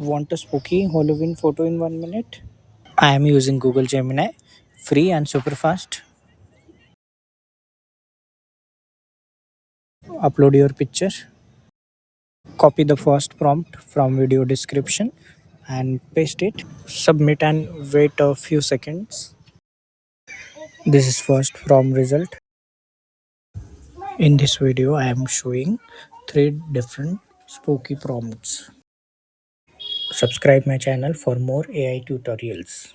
Want a spooky Halloween photo in 1 minute? I am using Google Gemini, free and super fast. Upload your picture, copy the first prompt from video description and paste it. Submit and wait a few seconds. This is first from result. In this video, I am showing 3 different spooky prompts. Subscribe my channel for more AI tutorials.